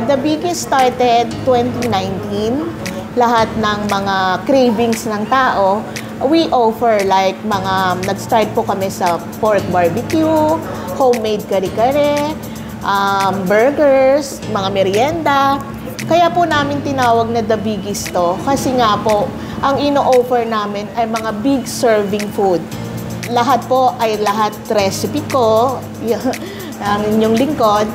The biggest started 2019. Lahat ng mga cravings ng tao, we offer like nag-start po kami sa pork barbecue, homemade kare-kare, burgers, mga merienda. Kaya po namin tinawag na the biggest to kasi nga po, ang ino-offer namin ay mga big serving food. Lahat po ay lahat recipe ko, ang inyong lingkod.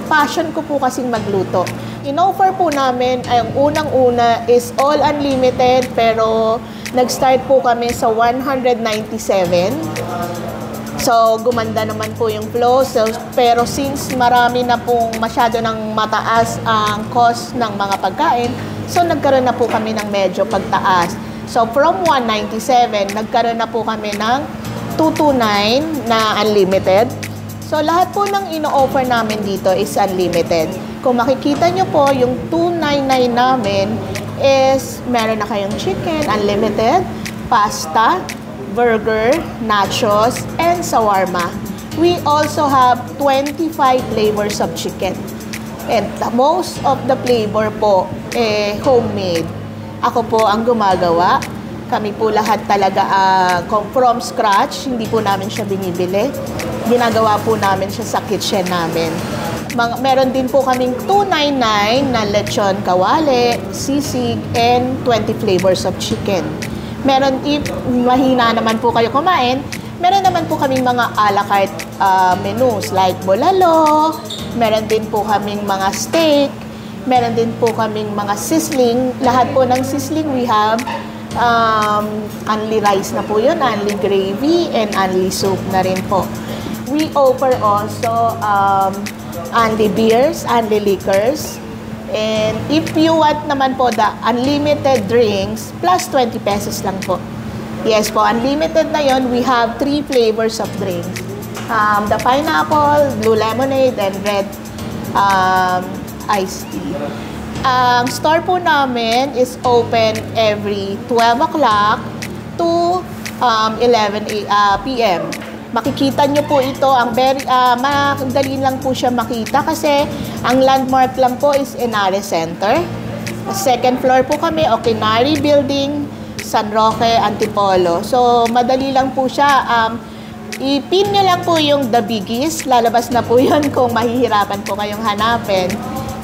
Passion ko po kasing magluto. In-offer po namin, ay ang unang-una is all unlimited, pero nag-start po kami sa 197. So, gumanda naman po yung flow. So, pero since marami na pong masyado ng mataas ang cost ng mga pagkain, so nagkaroon na po kami ng medyo pagtaas. So, from 197, nagkaroon na po kami ng 229 na unlimited. So, lahat po ng ino-offer namin dito is unlimited. Kung makikita nyo po, yung 299 namin is meron na kayong chicken, unlimited, pasta, burger, nachos, and shawarma. We also have 25 flavors of chicken. And most of the flavor po, homemade. Ako po ang gumagawa. Kami po lahat talaga from scratch, hindi po namin siya binibili. Ginagawa po namin siya sa kitchen namin. Meron din po kaming 299 na lechon kawali, sisig, and 20 flavors of chicken. Meron, if mahina naman po kayo kumain, meron naman po kaming mga a la carte menus like bolalo, meron din po kaming mga steak, meron din po kaming mga sizzling. Lahat po ng sizzling we have only rice na po yun, only gravy, and only soup na rin po. We offer also only beers, only liquors. And if you want naman po the unlimited drinks, plus 20 pesos lang po. Yes po, unlimited na yon. We have 3 flavors of drinks. The pineapple, blue lemonade, and red iced tea. Ang store po namin is open every 12 o'clock to 11 p.m. Makikita nyo po ito, madali lang po siya makita kasi ang landmark lang po is Enare Center. Second floor po kami, Okinari Building, San Roque, Antipolo. So, madali lang po siya. I-pin nyo lang po yung the biggest. Lalabas na po yun kung mahihirapan po kayong hanapin.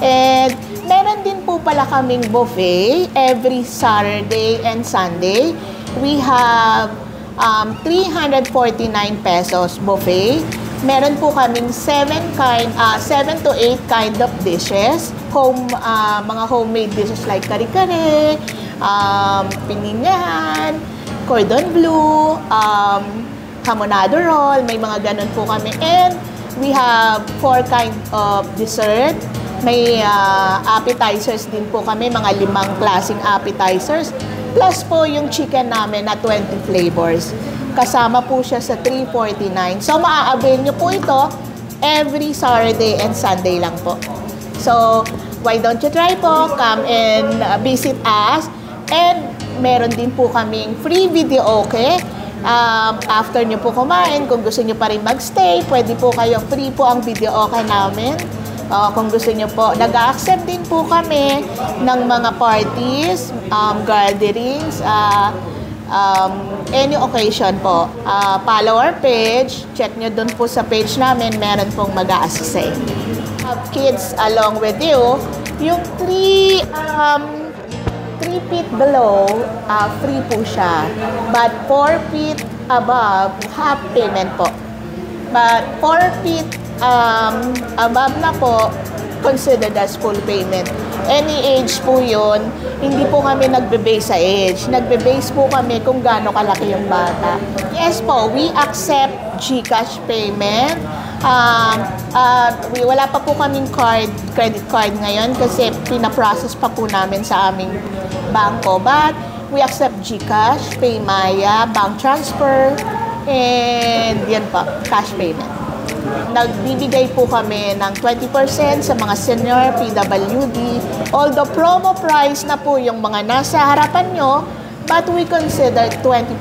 And meron din po pala kaming buffet every Saturday and Sunday. We have 349 pesos buffet. Meron po kaming 7 to 8 kind of dishes. Mga homemade dishes like kare-kare, pininyahan, cordon bleu, hamonado roll, may mga ganun po kami. And we have 4 kind of dessert. May appetizers din po kami, mga 5 klaseng appetizers. Plus po yung chicken namin na 20 flavors. Kasama po siya sa 349. So, maa-avail nyo po ito every Saturday and Sunday lang po. So, why don't you try po? Come and visit us. And meron din po kaming free video okay. After nyo po kumain, kung gusto nyo pa rin magstay, pwede po kayo, free po ang video okay namin. Kung gusto nyo po, nag-accept din po kami ng mga parties, gatherings, any occasion po. Follow our page, check nyo dun po sa page namin, meron pong mag-a-assist. Have kids along with you, yung 3 feet below, free po siya. But 4 feet above, half payment po. But 4 feet above na po, considered as full payment. Any age po yun, hindi po kami nagbe-base sa age. Nagbe-base po kami kung gaano kalaki yung bata. Yes po, we accept GCash payment. Wala pa po kaming credit card ngayon kasi pinaprocess pa po namin sa aming bangko. But we accept GCash, Paymaya, bank transfer, and yan po, cash payment. Nagbibigay po kami ng 20% sa mga senior PWD. Although promo price na po yung mga nasa harapan nyo, but we consider 20%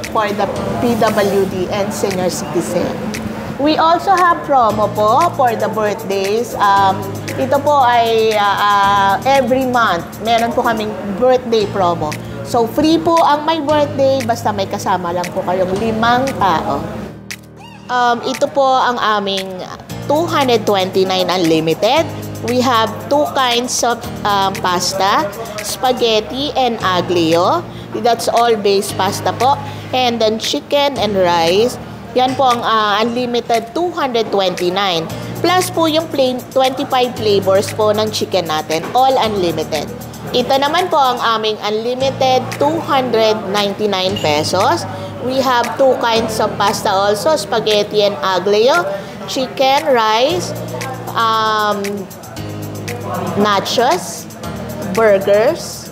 for the PWD and senior citizen. We also have promo po for the birthdays. Ito po ay every month, meron po kaming birthday promo. So, free po ang may birthday, basta may kasama lang po kayong 5 tao. Ito po ang aming 229 unlimited. We have 2 kinds of pasta, spaghetti and aglio. That's all base pasta po. And then chicken and rice. Yan po ang unlimited 229. Plus po yung plain 25 flavors po ng chicken natin. All unlimited. Ito naman po ang aming unlimited 299 pesos. We have 2 kinds of pasta also, spaghetti and aglio, chicken, rice, nachos, burgers,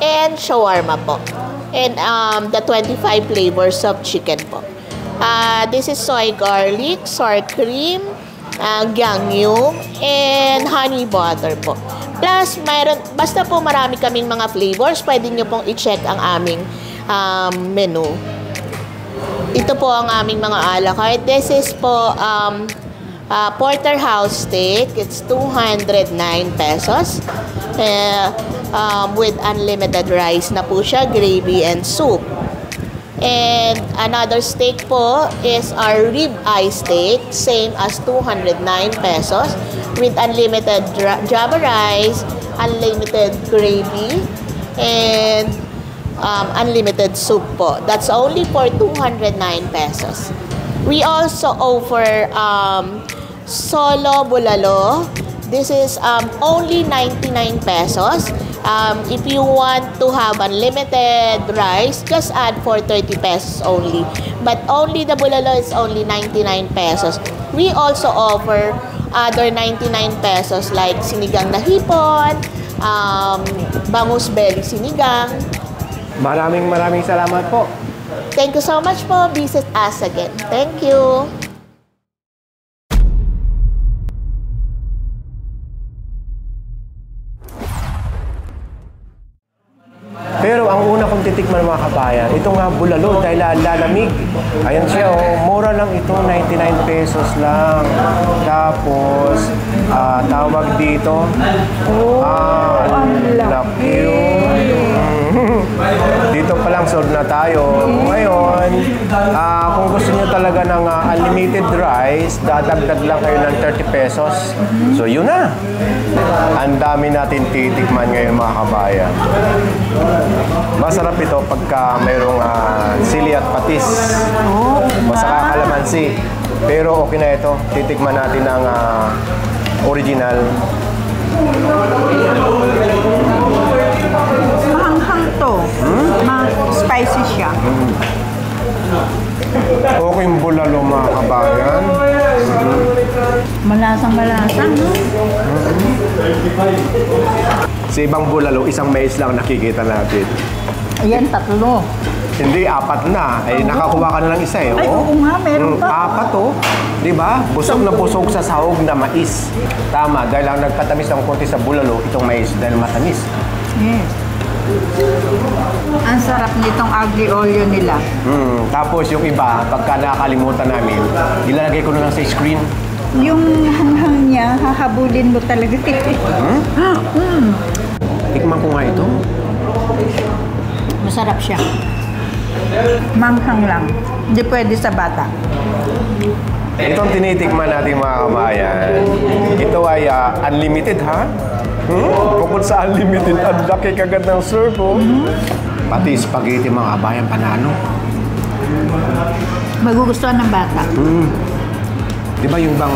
and shawarma po. And the 25 flavors of chicken po. This is soy garlic, sour cream, gyangyum, and honey butter po. Plus, basta po marami kaming mga flavors, pwede nyo pong i-check ang aming menu. Ito po ang aming mga a la carte. This is po porterhouse steak. It's 209 pesos. With unlimited rice na po siya, gravy and soup. And another steak po is our rib eye steak, same as 209 pesos with unlimited java rice, unlimited gravy, and unlimited soup po. That's only for 209 pesos. We also offer solo bulalo. This is only 99 pesos. If you want to have unlimited rice, just add for 30 pesos only. But only the bulalo is only 99 pesos. We also offer other 99 pesos like sinigang na hipon, bangus belly sinigang. Maraming salamat po. Thank you so much po. Visit us again. Thank you. Pero ang una kong titikman mga kabayan, ito nga bulalo dahil lalamig. Ayan siya, oh, mura lang ito, 99 pesos lang. Tapos, tawag dito, laki dito pa lang sold na tayo. Ngayon, kung gusto niyo talaga ng unlimited rice, dadagdag lang kayo ng 30 pesos. So, yun na. Ang dami natin titikman ngayon mga kabayan. Masarap ito pagka mayroong sili at patis. Masaka kalamansi. Pero okay na ito. Titikman natin ang original. Mahanghang to. Spicy siya. Okay yung bulalo mga kabayan. Malasang-malasang, no? Sa ibang bulalo, isang mais lang nakikita natin. Ayan, 3. Hindi, 4 na. Ay, nakakuha ka na ng isa eh. Ay, oo nga, meron pa. 4 oh. Di ba? Busog na busog sa sahog na mais. Tama, dahil lang nagkatamis ng konti sa bulalo, itong mais dahil matamis. Yes. Ang sarap nitong aglio olio nila. Tapos yung iba, pagka nakakalimutan namin, ilalagay ko na lang sa screen. Yung hanghang niya, hahabulin mo talaga. Tikman ko nga ito. Masarap siya. Manghang lang. Hindi pwede sa bata. Itong tinitikman natin mga kabayan, ito ay unlimited ha? Bukod sa unlimited, ang laki kagad ng serve oh. Pati spaghetti mga kabayan, panalo. Magugustuhan ng bata. Di ba yung bang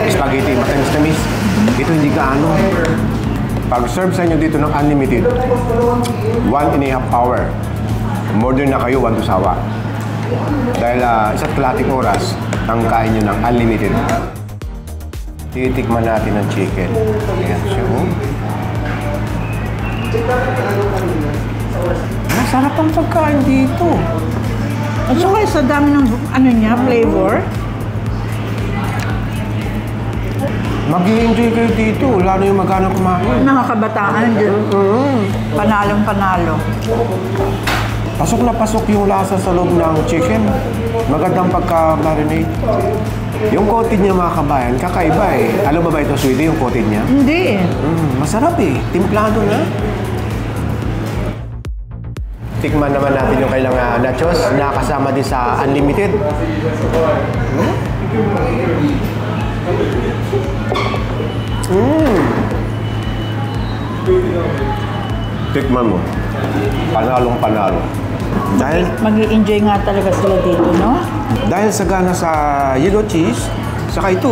spaghetti, matamis-tamis? Ito hindi gaano. Pag serve sa inyo dito ng unlimited, 1.5 hour. Order na kayo, 1 to sawa. Dahil isa't kalating oras, ang kain nyo ng unlimited. Titikman natin ang chicken. Ayan siya, oh. Masarap ang pagkain dito. At saka sa dami ng flavor. Mag-i-enjoy kayo dito, lalo yung magkano kumain. Mga kabataan din. Panalong-panalo. Pasok na pasok yung lasa sa loob ng chicken. Magandang pagka-marinate. Yung coated niya mga kabayan, kakaiba eh. Alam mo ba ito, sweetie, yung coated niya? Hindi. Masarap eh. Timplado na. Tikman naman natin yung kailang nachos na kasama din sa unlimited. Tikman mo. Panalong panalo. Dahil Mag-i-enjoy nga talaga sila dito, no? dahil sagana sa yellow cheese, saka ito.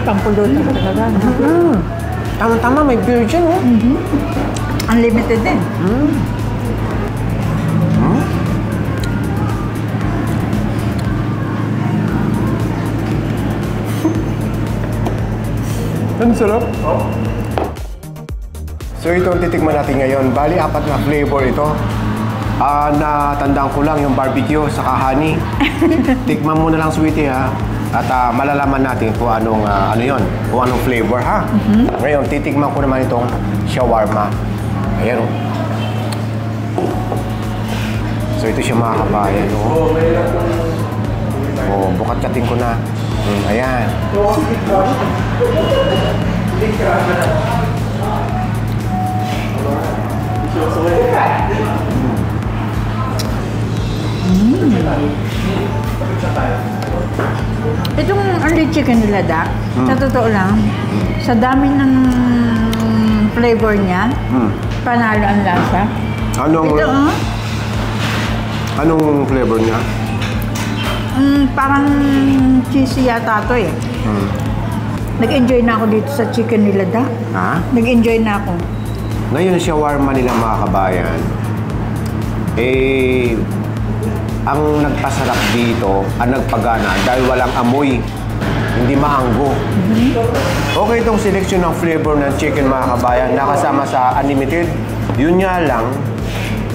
Pampulutan talaga, no? Tama-tama, may virgin, oh. Unlimited din. Ang sarap. So ito ang titikman natin ngayon. Bali, 4 na flavor ito. Natandaan ko lang yung barbecue saka honey. Tikman mo na lang, sweetie, ha. At malalaman natin kung anong kung anong flavor, ha. Ngayon, titikman ko naman itong shawarma. Ayan, oh. So ito siya, mga kabayan, oh. Oh, bukat-kating ko na. Ayan. Itong early chicken nila, Dak, sa totoo lang, sa dami ng flavor niya, panalo ang lasa. Ito, Anong flavor niya? Parang cheesy yata ito eh. Nag-enjoy na ako dito sa chicken nila, Dak. Ha? Nag-enjoy na ako. Ngayon, shawarma nila, mga kabayan, ang nagpasarap dito, ang nagpagana, dahil walang amoy, hindi maanggo. Okay itong selection ng flavor ng chicken, mga kabayan, nakasama sa unlimited. Yun nga lang,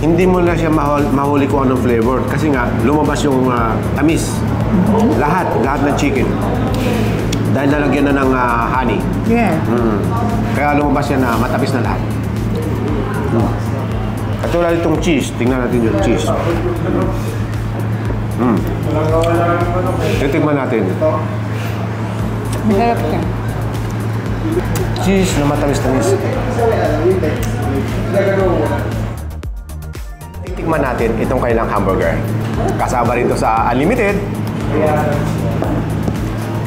hindi mo na siya mahuli kung anong flavor. Kasi nga, lumabas yung tamis. Lahat ng chicken. Dahil nalagyan na ng honey. Yeah. Kaya lumabas yan na matamis na lahat. Katulad itong cheese. Tingnan natin yung cheese. Titigman natin. Masarap siya. Cheese na matamis-tamis. Titigman natin itong kailang hamburger. Kasama rin ito sa unlimited.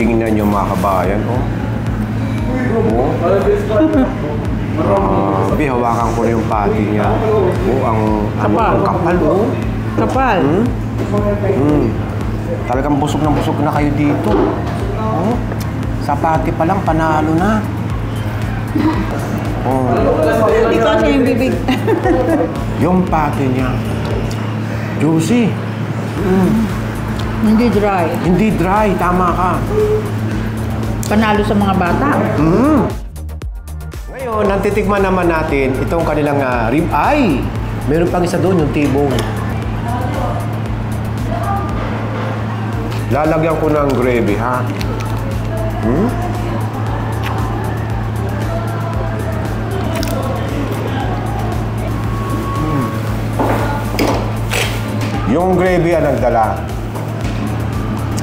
Tingnan nyo, mga kabayan. Hawakan ko na yung patty niya. Ang kapal, oh. Kapal. Talagang busog na kayo dito. Sa patty pa lang, panalo na. Ikaw siya yung bibig. Yung patty niya, juicy. Hindi dry. Hindi dry, tama ka. Panalo sa mga bata. Ngayon, nantitikman naman natin itong kanilang rib eye. Meron pang isa doon, yung T-bone. Lalagyan ko ng gravy, ha? Yung gravy ang nagdala.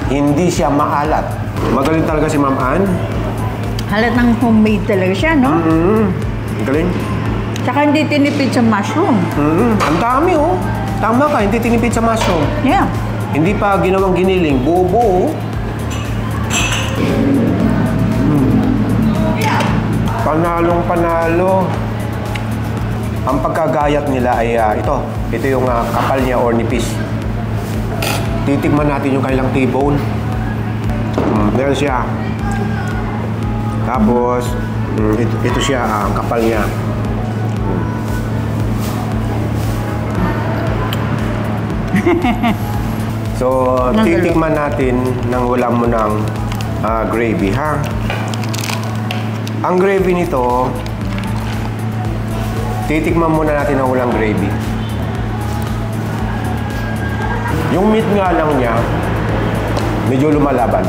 Hindi siya maalat. Magaling talaga si Ma'am Ann. Halat ng homemade talaga siya, no? Galing. Tsaka hindi tinipid sa mushroom. Ang dami, oh. Tama ka, hindi tinipid sa mushroom. Yeah. Hindi pa ginawang giniling. Buo-buo. Panalong panalo. Ang pagkagayat nila ay ito. Ito yung kapal niya or nipis. Titikman natin yung kailang T-bone. Meron siya. Tapos, ito siya, ang kapal niya. So, titikman natin nang wala mo ng gravy, ha? Ang gravy nito, titikman muna natin ang walang gravy. Yung meat nga lang niya, medyo lumalaban.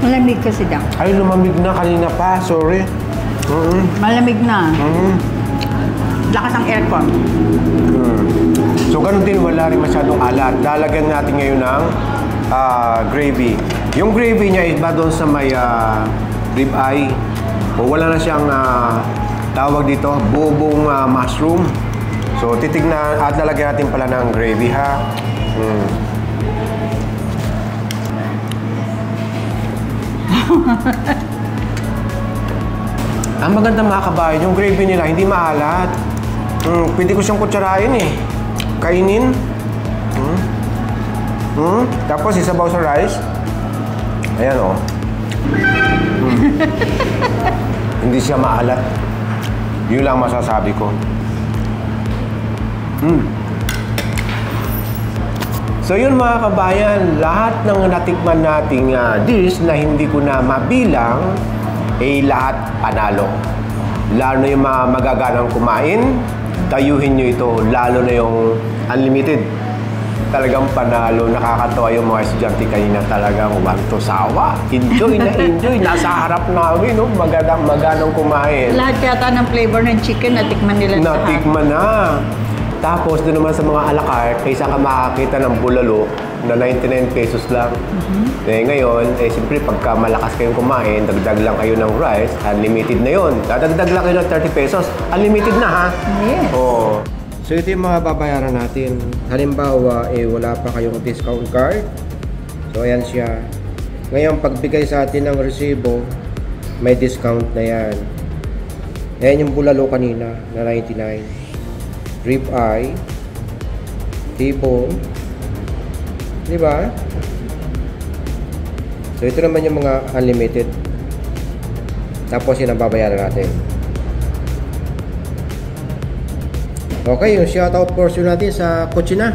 Malamig kasi daw. Ay, lumamig na kanina pa. Sorry. Malamig na. Lakas ng aircon. So, ganun din, wala rin masyadong alat. Lalagyan natin ngayon ng gravy. Yung gravy niya iba doon sa may rib eye. O wala na siyang tawag dito, bubong mushroom. So, titignan at lalagyan natin pala ng gravy, ha? Ang maganda mga kabayan, yung gravy nila hindi maalat. Pwede ko siyang kutsarain eh. Kainin. Tapos isabaw sa rice. Ayan o. Hindi siya maalat. Yun lang masasabi ko. So yun mga kabayan, lahat ng natikman nating dish na hindi ko na mabilang, lahat panalo. Lalo na yung mga magaganang kumain, tayuhin nyo ito, lalo na yung unlimited. Talagang panalo, nakakatawa yung mga estudyante kanina, talagang wanto sawa. Enjoy na enjoy, nasa harap namin, no? Maganang kumain. Lahat yata ng flavor ng chicken, natikman nila lahat. Natikman na. Tapos doon naman sa mga alakart, kaysa ka makakita ng bulalo na 99 pesos lang. Ngayon, siyempre pagka malakas kayong kumain, dagdag lang kayo ng rice, unlimited na yon. Dadagdag lang kayo ng 30 pesos, unlimited na ha? Yes. Oo. So ito yung mga babayaran natin. Halimbawa, wala pa kayong discount card. So ayan siya. Ngayon, pagbigay sa atin ng resibo, may discount na yan. Ayan yung bulalo kanina na 99. Rib eye, T-bone, di ba? So ito naman yung mga unlimited. Tapos yun ang babayaran natin. Okay, yung shoutout portion natin sa kutsina.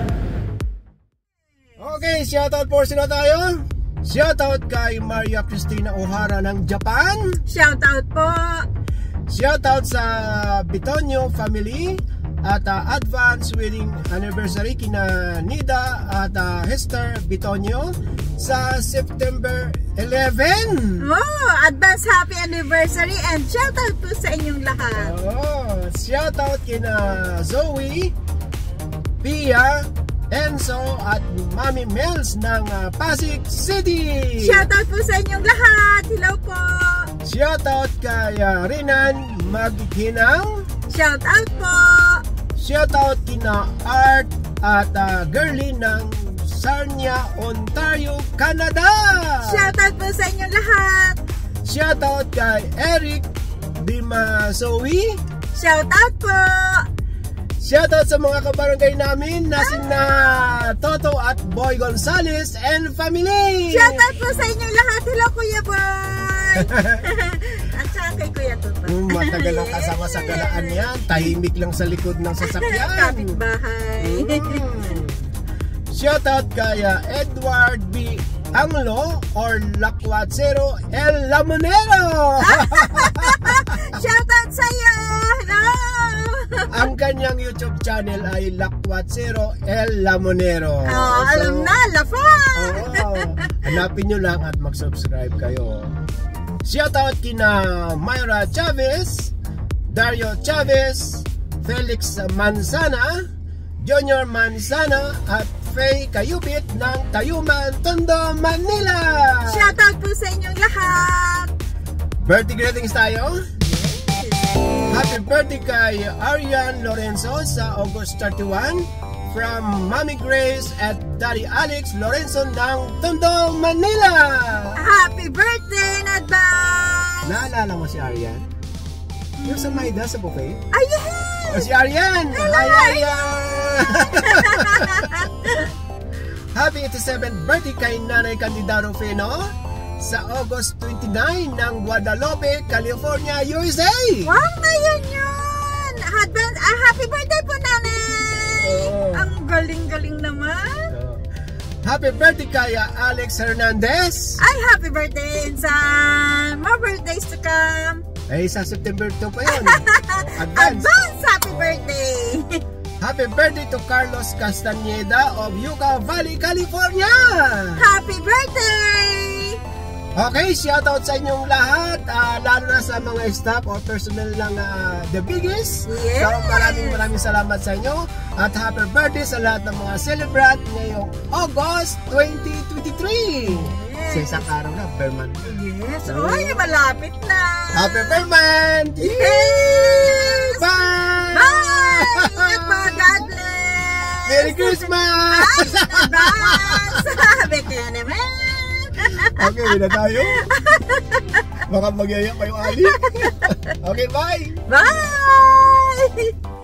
Okay, shoutout portion na tayo. Shoutout kay Maria Cristina O'Hara ng Japan. Shoutout po. Shoutout sa Bitonio family. At advance wedding anniversary kina Nida at Hester Bitonio sa September 11. Oh, advance happy anniversary and shoutout po sa inyong lahat. Oh, shoutout kina Zoe, Pia, Enzo at Mami Mels ng Pasig City. Shoutout po sa inyong lahat. Hello po. Shoutout kay Rinan Maghinang. Shoutout po. Shoutout kina Art at Girly ng Sarnia, Ontario, Canada. Shoutout po sa inyong lahat. Shoutout kay Eric Bimasowi. Shoutout po. Shoutout sa mga kabarangay namin na sina Toto at Boy Gonzales and family. Shoutout po sa inyong lahat. Hello Kuya Boy. At saka kay Kuya Tupa. Matagal ang kasama sa galaan yan. Tahimik lang sa likod ng sasakyan. Kapitbahay. Shoutout kay Edward B. Anglo or Lakwatsero El Lamonero. Shoutout sa iyo. Hello. Ang kanyang YouTube channel ay Lakwatsero El Lamonero. Oh, alam na, lafan. Hanapin nyo lang at mag-subscribe kayo. Shoutout kina Myra Chavez, Dario Chavez, Felix Manzana, Junior Manzana at Faye Kayupit ng Tayuman, Tondo, Manila. Shoutout po sa inyong lahat. Birthday greetings tayo. Happy birthday kay Arian Lorenzo sa August 31 from Mommy Grace at Daddy Alex Lorenzo ng Tondo, Manila. Happy birthday in advance. Naalala mo si Arian? Yung sa Maida sa buffet? Ayan! O si Arian! Hello, Hi, Arian! Happy 87th birthday kay Nanay Candida Rufino sa August 29 ng Guadalupe, California, USA! Wow, ngayon yun! Happy birthday po, Nanay! Oh. Ang galing-galing naman! Happy birthday kay Alex Hernandez! Ay, happy birthday, Insan! More birthdays to come! Ay, sa September 2 pa yun. Advance happy birthday! Happy birthday to Carlos Castañeda of Yucca Valley, California! Happy birthday! Okay, shoutout sa inyong lahat, lalo na sa mga staff or personnel ng The Biggest. Yes. So, maraming salamat sa inyo. At happy birthday sa lahat ng mga celebrant ngayong August 2023. Yes. Sa isang araw na, Berman. Yes. Uy, malapit na. Happy Berman! Yes. Bye! Bye! God bless! Merry Christmas! Sabi ka naman. Okay, wala tayo. Baka magyaya pa yung Ali. Okay, bye! Bye!